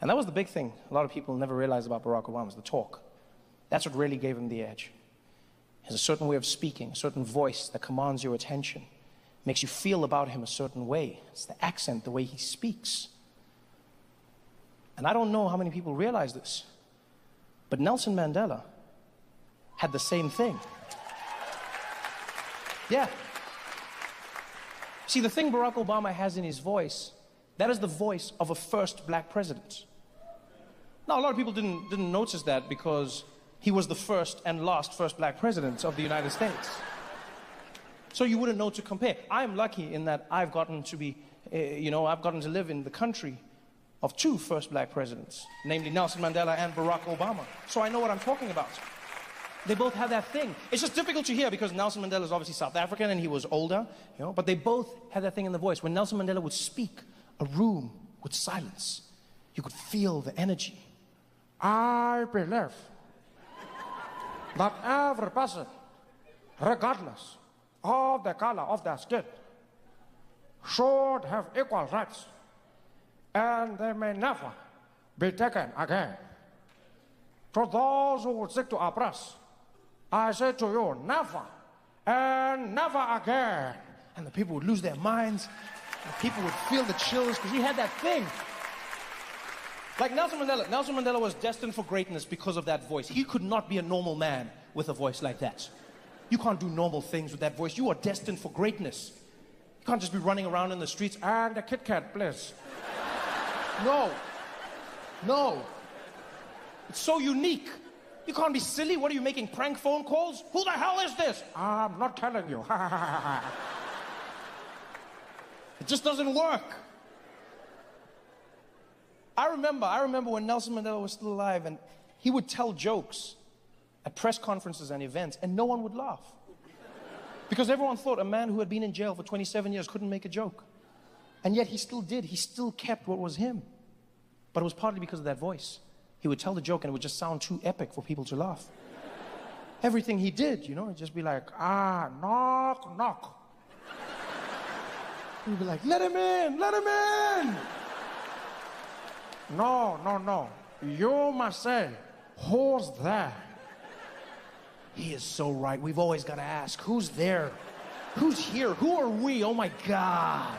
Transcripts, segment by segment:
And that was the big thing a lot of people never realized about Barack Obama, was the talk. That's what really gave him the edge. He has a certain way of speaking, a certain voice that commands your attention, makes you feel about him a certain way. It's the accent, the way he speaks. And I don't know how many people realize this, but Nelson Mandela had the same thing. Yeah. See, the thing Barack Obama has in his voice, that is the voice of a first black president. Now, a lot of people didn't notice that because he was the first and last first black president of the United States. So you wouldn't know to compare. I'm lucky in that I've gotten to be, I've gotten to live in the country of two first black presidents, namely Nelson Mandela and Barack Obama. So I know what I'm talking about. They both have that thing. It's just difficult to hear because Nelson Mandela is obviously South African and he was older, but they both had that thing in the voice. When Nelson Mandela would speak, a room would silence. You could feel the energy. I believe that every person, regardless of the color of their skin, should have equal rights, and they may never be taken again. To those who would seek to oppress, I say to you, never and never again. And the people would lose their minds. The people would feel the chills because he had that thing. Like Nelson Mandela was destined for greatness because of that voice. He could not be a normal man with a voice like that. You can't do normal things with that voice. You are destined for greatness. You can't just be running around in the streets and a Kit Kat, please. No. It's so unique. You can't be silly. What are you making, prank phone calls? Who the hell is this? I'm not telling you. It just doesn't work. I remember when Nelson Mandela was still alive and he would tell jokes at press conferences and events and no one would laugh. Because everyone thought a man who had been in jail for 27 years couldn't make a joke. And yet he still did. He still kept what was him. But it was partly because of that voice. He would tell the joke and it would just sound too epic for people to laugh. Everything he did, it'd just be like, knock, knock. He'd be like, let him in. No. You must say, who's there? He is so right. We've always got to ask, who's there? Who's here? Who are we? Oh my God.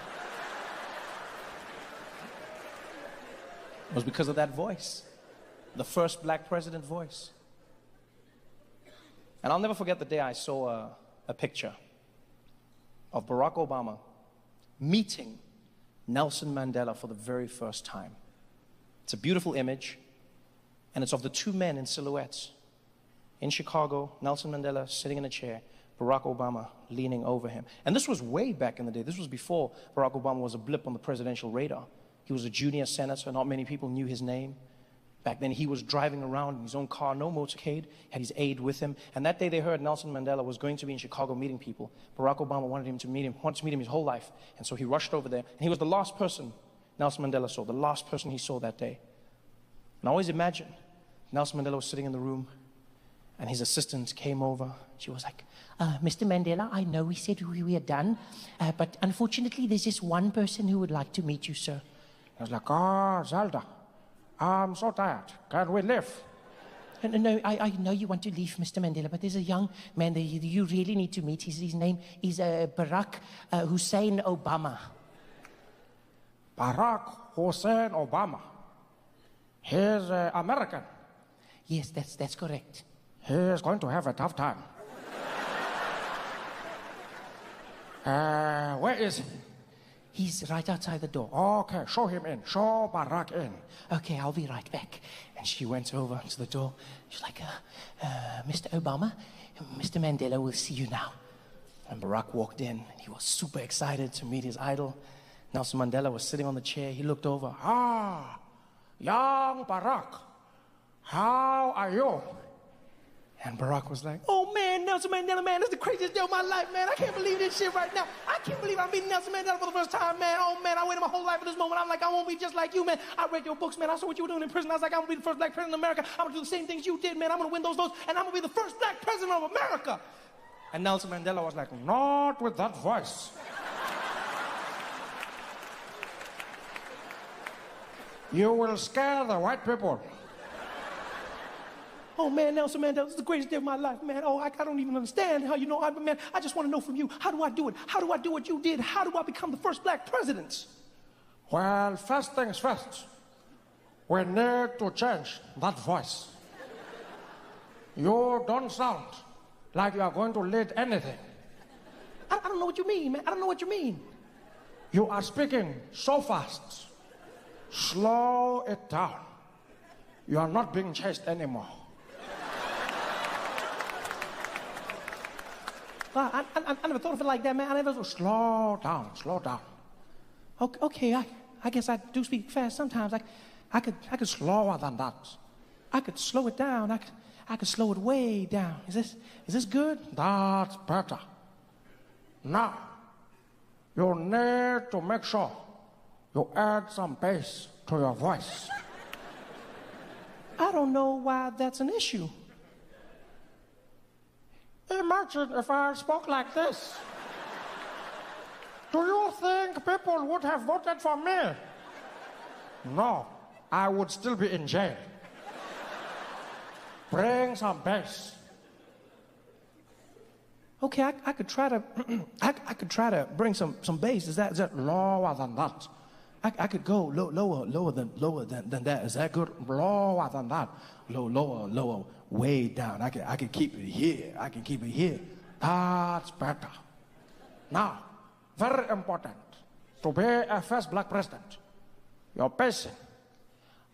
It was because of that voice. The first black president voice. And I'll never forget the day I saw a picture of Barack Obama meeting Nelson Mandela for the very first time. It's a beautiful image, and it's of the two men in silhouettes. In Chicago, Nelson Mandela sitting in a chair, Barack Obama leaning over him. And this was way back in the day. This was before Barack Obama was a blip on the presidential radar. He was a junior senator. Not many people knew his name. Back then, he was driving around in his own car, no motorcade, had his aide with him. And that day, they heard Nelson Mandela was going to be in Chicago meeting people. Barack Obama wanted to meet him his whole life. And so he rushed over there. And he was the last person Nelson Mandela saw, the last person he saw that day. And I always imagine Nelson Mandela was sitting in the room, and his assistant came over. She was like, Mr. Mandela, I know we said we are done, but unfortunately, there's just one person who would like to meet you, sir. I was like, Zelda, I'm so tired. Can we leave? No, I know you want to leave, Mr. Mandela, but there's a young man that you really need to meet. His name is Barack Hussein Obama. Barack Hussein Obama. He's American. Yes, that's correct. He's going to have a tough time. Where is he? He's right outside the door. Okay, show him in. Show Barack in. Okay, I'll be right back. And she went over to the door. She's like, Mr. Obama, Mr. Mandela will see you now. And Barack walked in. He was super excited to meet his idol. Nelson Mandela was sitting on the chair. He looked over. Young Barack, how are you? And Barack was like, oh man, Nelson Mandela, man, this is the craziest day of my life, man. I can't believe this shit right now. I can't believe I'm meeting Nelson Mandela for the first time, man. Oh man, I waited my whole life for this moment. I'm like, I won't be just like you, man. I read your books, man. I saw what you were doing in prison. I was like, I'm gonna be the first black president of America. I'm gonna do the same things you did, man. I'm gonna win those votes, and I'm gonna be the first black president of America. And Nelson Mandela was like, not with that voice. You will scare the white people. Oh man, Nelson Mandela, this is the greatest day of my life, man. Oh, I don't even understand how, man, I just want to know from you, how do I do it? How do I do what you did? How do I become the first black president? Well, first things first, we need to change that voice. You don't sound like you are going to lead anything. I don't know what you mean, man. I don't know what you mean. You are speaking so fast. Slow it down. You are not being chased anymore. I never thought of it like that, man. I never thought. Slow down, slow down. Okay, I guess I do speak fast sometimes. I could Slower than that. I could slow it down. I could slow it way down. Is this good? That's better. Now, you need to make sure you add some bass to your voice. I don't know why that's an issue. Imagine if I spoke like this. Do you think people would have voted for me? No, I would still be in jail. Bring some bass. Okay, I could try to I could try to bring some bass. Is that Lower than that. I could go lower than that. Is that good? Lower than that. Lower, way down. I could keep it here. I can keep it here. That's better. Now, very important. To be a first black president, your pacing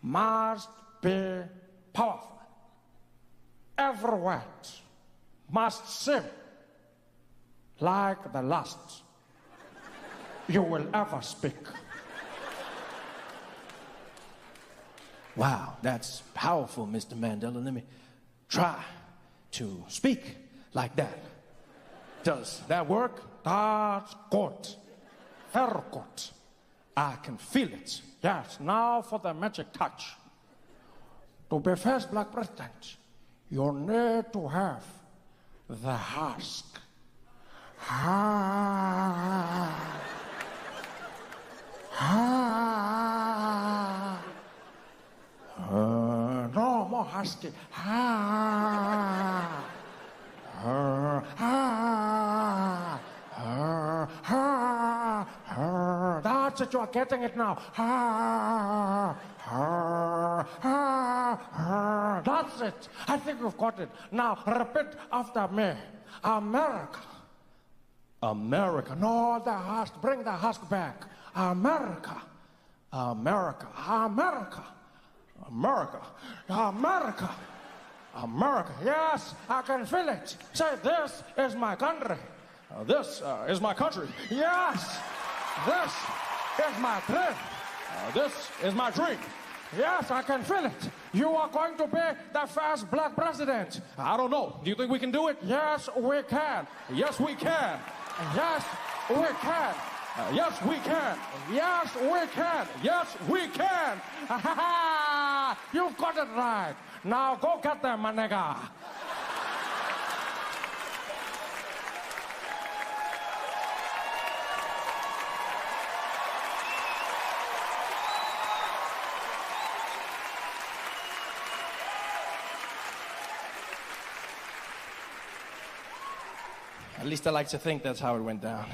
must be powerful. Every word must seem like the last you will ever speak. Wow, that's powerful, Mr. Mandela. Let me try to speak like that. Does that work? That's good. Very good. I can feel it. Yes, now for the magic touch. To be first black president, you need to have the husk. No more husky. That's it, you are getting it now. That's it. I think you've got it. Now repeat after me. America. America. No, the husk. Bring the husk back. America. America. America. America. America. America. Yes, I can feel it. Say, this is my country. This is my country. Yes, this is my dream. This is my dream. Yes, I can feel it. You are going to be the first black president. I don't know. Do you think we can do it? Yes, we can. Yes, we can. Yes, we can. Yes, we can. Yes, we can. Yes, we can. You've got it right. Now go get them, my nigga. At least I like to think that's how it went down.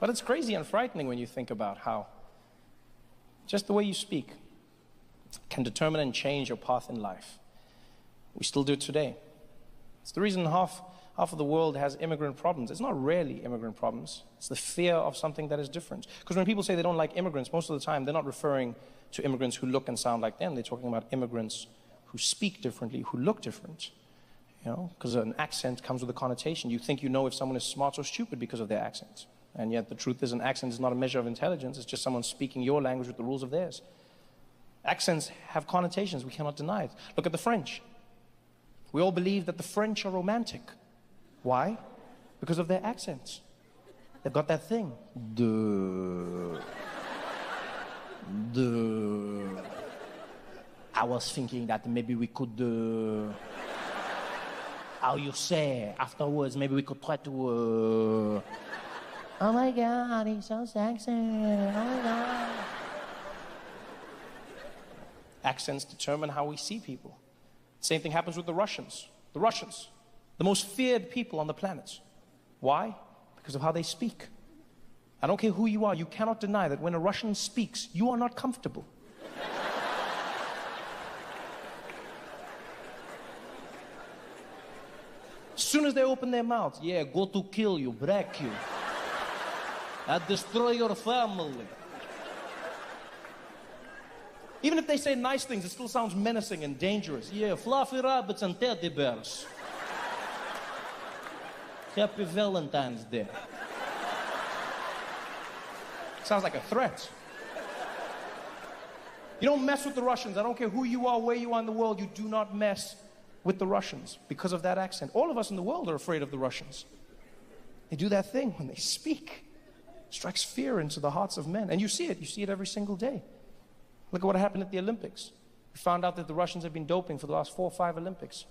But it's crazy and frightening when you think about how just the way you speak can determine and change your path in life. We still do it today. It's the reason half of the world has immigrant problems. It's not really immigrant problems. It's the fear of something that is different. Because when people say they don't like immigrants, most of the time they're not referring to immigrants who look and sound like them. They're talking about immigrants who speak differently, who look different. You know, because an accent comes with a connotation. You think you know if someone is smart or stupid because of their accent. And yet the truth is an accent is not a measure of intelligence. It's just someone speaking your language with the rules of theirs. Accents have connotations. We cannot deny it. Look at the French. We all believe that the French are romantic. Why? Because of their accents. They've got that thing. I was thinking that maybe we could, how you say, afterwards, maybe we could try to, Oh my God, he's so sexy. Oh my God. Accents determine how we see people. Same thing happens with the Russians. The Russians, the most feared people on the planet. Why? Because of how they speak. I don't care who you are, you cannot deny that when a Russian speaks, you are not comfortable. As soon as they open their mouths, yeah, go to kill you, break you. I destroy your family. Even if they say nice things, it still sounds menacing and dangerous. Yeah, fluffy rabbits and teddy bears. Happy Valentine's Day. Sounds like a threat. You don't mess with the Russians. I don't care who you are, where you are in the world, you do not mess with the Russians because of that accent. All of us in the world are afraid of the Russians. They do that thing when they speak. It strikes fear into the hearts of men. And you see it every single day. Look at what happened at the Olympics. We found out that the Russians have been doping for the last 4 or 5 Olympics.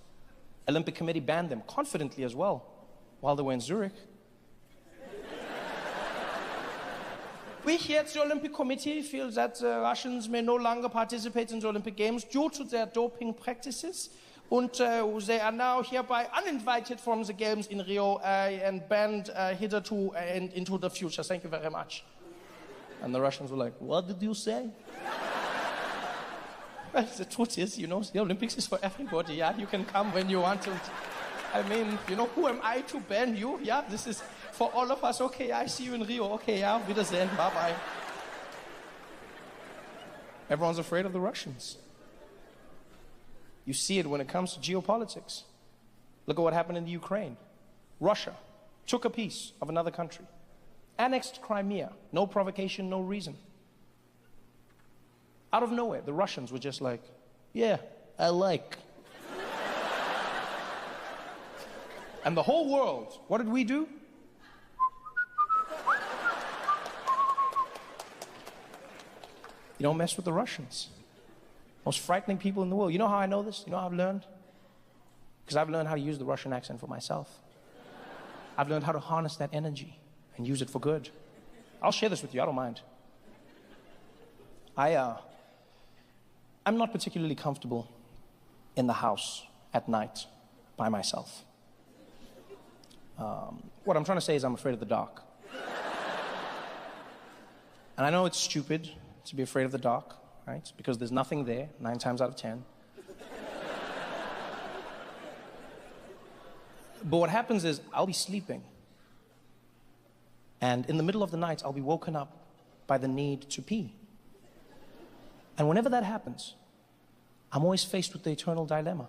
Olympic Committee banned them, confidently as well, while they were in Zurich. We here at the Olympic Committee feel that Russians may no longer participate in the Olympic Games due to their doping practices. And they are now hereby uninvited from the Games in Rio and banned hitherto and into the future. Thank you very much. And the Russians were like, what did you say? Well, the truth is, you know, the Olympics is for everybody, yeah? You can come when you want to. I mean, you know, who am I to ban you? Yeah, this is for all of us. Okay, I see you in Rio. Okay, yeah, wiedersehen, bye-bye. Everyone's afraid of the Russians. You see it when it comes to geopolitics. Look at what happened in the Ukraine. Russia took a piece of another country, annexed Crimea, no provocation, no reason. Out of nowhere, the Russians were just like, yeah, I like. And the whole world, what did we do? You don't mess with the Russians. Most frightening people in the world. You know how I know this? You know how I've learned? Because I've learned how to use the Russian accent for myself. I've learned how to harness that energy and use it for good. I'll share this with you, I don't mind. I'm not particularly comfortable in the house at night by myself. What I'm trying to say is I'm afraid of the dark. And I know it's stupid to be afraid of the dark, right? Because there's nothing there, 9 times out of 10. But what happens is I'll be sleeping, and in the middle of the night, I'll be woken up by the need to pee. And whenever that happens, I'm always faced with the eternal dilemma.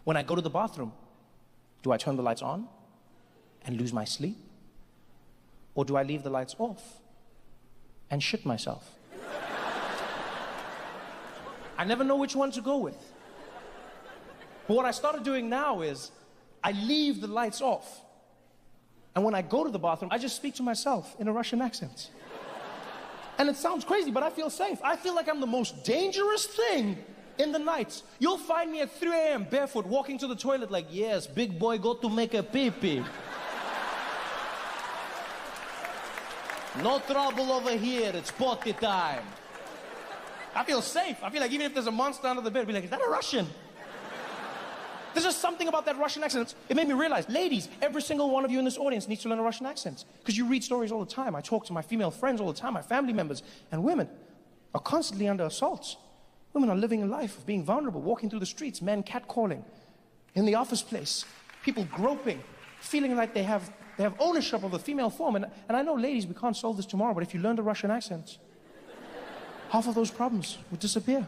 When I go to the bathroom, do I turn the lights on and lose my sleep? Or do I leave the lights off and shit myself? I never know which one to go with. But what I started doing now is I leave the lights off. And when I go to the bathroom, I just speak to myself in a Russian accent. And it sounds crazy, but I feel safe. I feel like I'm the most dangerous thing in the night. You'll find me at 3 a.m. barefoot walking to the toilet like, yes, big boy, go to make a pee-pee. No trouble over here, it's potty time. I feel safe. I feel like even if there's a monster under the bed, I'll be like, is that a Russian? There's just something about that Russian accent. It made me realize, ladies, every single one of you in this audience needs to learn a Russian accent. Because you read stories all the time. I talk to my female friends all the time, my family members. And women are constantly under assault. Women are living a life of being vulnerable, walking through the streets, men catcalling, in the office place, people groping, feeling like they have ownership of the female form. And I know, ladies, we can't solve this tomorrow, but if you learn the Russian accent, half of those problems would disappear.